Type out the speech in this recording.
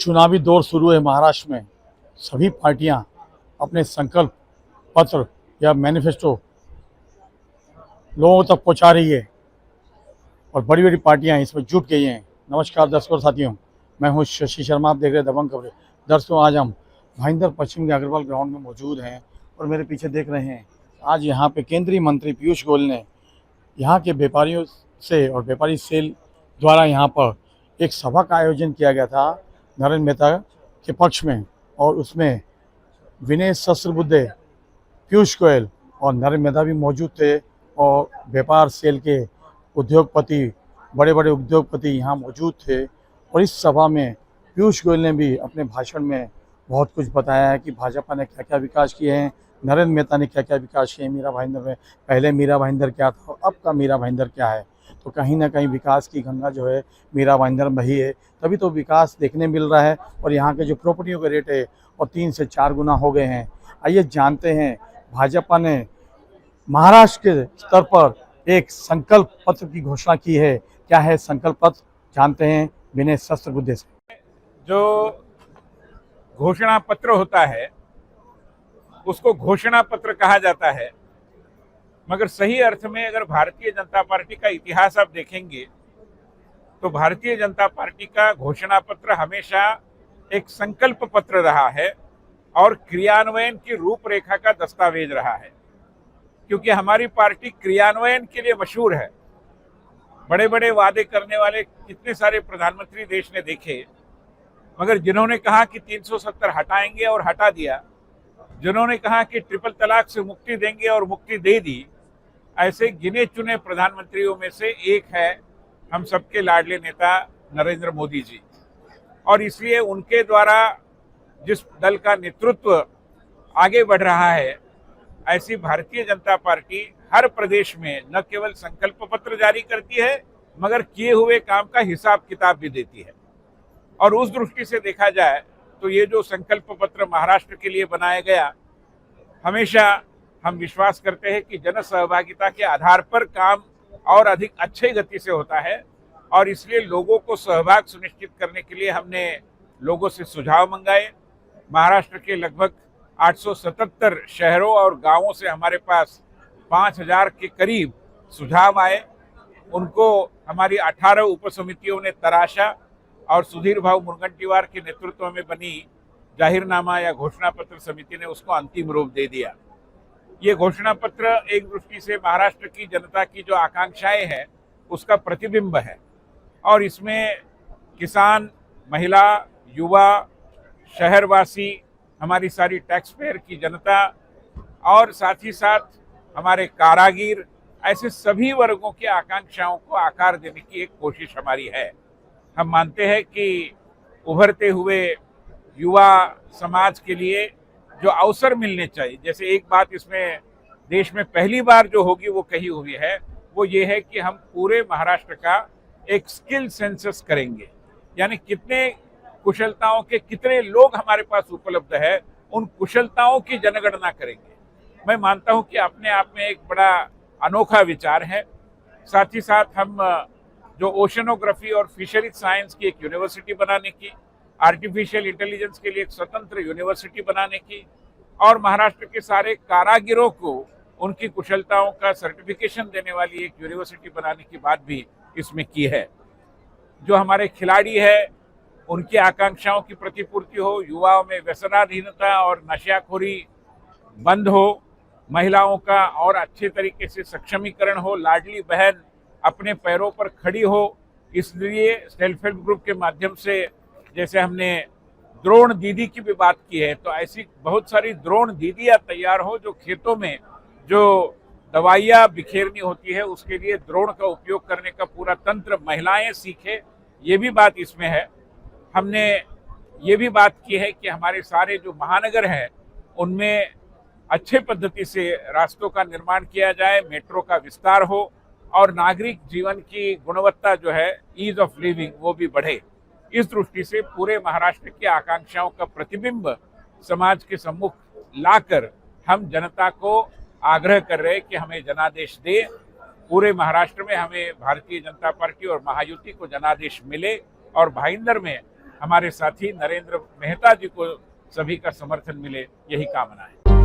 चुनावी दौर शुरू है महाराष्ट्र में। सभी पार्टियां अपने संकल्प पत्र या मैनिफेस्टो लोगों तक पहुंचा रही है और बड़ी बड़ी पार्टियां इसमें जुट गई हैं। नमस्कार दर्शकों और साथियों, मैं हूं शशि शर्मा, आप देख रहे हैं दबंग खबरें। दर्शकों, आज हम भाईंदर पश्चिम के अग्रवाल ग्राउंड में मौजूद हैं और मेरे पीछे देख रहे हैं, आज यहाँ पे केंद्रीय मंत्री पीयूष गोयल ने यहाँ के व्यापारियों से और व्यापारी सेल द्वारा यहाँ पर एक सभा का आयोजन किया गया था नरेंद्र मेहता के पक्ष में, और उसमें विनय सहस्त्रबुद्धे, पीयूष गोयल और नरेंद्र मेहता भी मौजूद थे और व्यापार सेल के उद्योगपति, बड़े बड़े उद्योगपति यहाँ मौजूद थे। और इस सभा में पीयूष गोयल ने भी अपने भाषण में बहुत कुछ बताया है कि भाजपा ने क्या क्या विकास किए हैं, नरेंद्र मेहता ने क्या क्या विकास किए हैं मीरा भाईंदर में। पहले मीरा भाईंदर क्या था और अब का मीरा भाईंदर क्या है, तो कहीं ना कहीं विकास की गंगा जो है मीरा भाईंदर में ही है, तभी तो विकास देखने मिल रहा है। और यहाँ के जो प्रॉपर्टियों के रेट है और 3 से 4 गुना हो गए हैं। आइए जानते हैं, भाजपा ने महाराष्ट्र के स्तर पर एक संकल्प पत्र की घोषणा की है। क्या है संकल्प पत्र, जानते हैं विनय सहस्त्रबुद्धे से। जो घोषणा पत्र होता है उसको घोषणा पत्र कहा जाता है, मगर सही अर्थ में अगर भारतीय जनता पार्टी का इतिहास आप देखेंगे तो भारतीय जनता पार्टी का घोषणा पत्र हमेशा एक संकल्प पत्र रहा है और क्रियान्वयन की रूपरेखा का दस्तावेज रहा है। क्योंकि हमारी पार्टी क्रियान्वयन के लिए मशहूर है। बड़े बड़े वादे करने वाले कितने सारे प्रधानमंत्री देश ने देखे, मगर जिन्होंने कहा कि 370 हटाएंगे और हटा दिया, जिन्होंने कहा कि ट्रिपल तलाक से मुक्ति देंगे और मुक्ति दे दी, ऐसे गिने चुने प्रधानमंत्रियों में से एक है हम सबके लाडले नेता नरेंद्र मोदी जी। और इसलिए उनके द्वारा जिस दल का नेतृत्व आगे बढ़ रहा है, ऐसी भारतीय जनता पार्टी हर प्रदेश में न केवल संकल्प पत्र जारी करती है मगर किए हुए काम का हिसाब किताब भी देती है। और उस दृष्टि से देखा जाए तो ये जो संकल्प पत्र महाराष्ट्र के लिए बनाया गया, हमेशा हम विश्वास करते हैं कि जन सहभागिता के आधार पर काम और अधिक अच्छे गति से होता है। और इसलिए लोगों को सहभाग सुनिश्चित करने के लिए हमने लोगों से सुझाव मंगाए। महाराष्ट्र के लगभग 877 शहरों और गांवों से हमारे पास 5000 के करीब सुझाव आए। उनको हमारी 18 उपसमितियों ने तराशा और सुधीर भाऊ मुनगंटीवार के नेतृत्व में बनी जाहिरनामा या घोषणा पत्र समिति ने उसको अंतिम रूप दे दिया। ये घोषणा पत्र एक दृष्टि से महाराष्ट्र की जनता की जो आकांक्षाएं हैं उसका प्रतिबिंब है। और इसमें किसान, महिला, युवा, शहरवासी, हमारी सारी टैक्स पेयर की जनता और साथ ही साथ हमारे कारागिर, ऐसे सभी वर्गों की आकांक्षाओं को आकार देने की एक कोशिश हमारी है। हम मानते हैं कि उभरते हुए युवा समाज के लिए जो अवसर मिलने चाहिए, जैसे एक बात इसमें देश में पहली बार जो होगी वो कही हुई है, वो ये है कि हम पूरे महाराष्ट्र का एक स्किल सेंसस करेंगे। यानी कितने कुशलताओं के कितने लोग हमारे पास उपलब्ध है, उन कुशलताओं की जनगणना करेंगे। मैं मानता हूं कि अपने आप में एक बड़ा अनोखा विचार है। साथ ही साथ हम जो ओशनोग्राफी और फिशरीज साइंस की एक यूनिवर्सिटी बनाने की, आर्टिफिशियल इंटेलिजेंस के लिए एक स्वतंत्र यूनिवर्सिटी बनाने की, और महाराष्ट्र के सारे कारागिरों को उनकी कुशलताओं का सर्टिफिकेशन देने वाली एक यूनिवर्सिटी बनाने की बात भी इसमें की है। जो हमारे खिलाड़ी है उनकी आकांक्षाओं की प्रतिपूर्ति हो, युवाओं में व्यसनाधीनता और नशाखोरी बंद हो, महिलाओं का और अच्छे तरीके से सक्षमीकरण हो, लाडली बहन अपने पैरों पर खड़ी हो। इसलिए सेल्फ हेल्प ग्रुप के माध्यम से, जैसे हमने द्रोण दीदी की भी बात की है, तो ऐसी बहुत सारी द्रोण दीदियाँ तैयार हो जो खेतों में जो दवाइयाँ बिखेरनी होती है उसके लिए द्रोण का उपयोग करने का पूरा तंत्र महिलाएं सीखे, ये भी बात इसमें है। हमने ये भी बात की है कि हमारे सारे जो महानगर हैं उनमें अच्छे पद्धति से रास्तों का निर्माण किया जाए, मेट्रो का विस्तार हो और नागरिक जीवन की गुणवत्ता जो है, ईज ऑफ लिविंग, वो भी बढ़े। इस दृष्टि से पूरे महाराष्ट्र की आकांक्षाओं का प्रतिबिंब समाज के सम्मुख लाकर हम जनता को आग्रह कर रहे हैं कि हमें जनादेश दे। पूरे महाराष्ट्र में हमें भारतीय जनता पार्टी और महायुति को जनादेश मिले और भाईंदर में हमारे साथी नरेंद्र मेहता जी को सभी का समर्थन मिले, यही कामना है।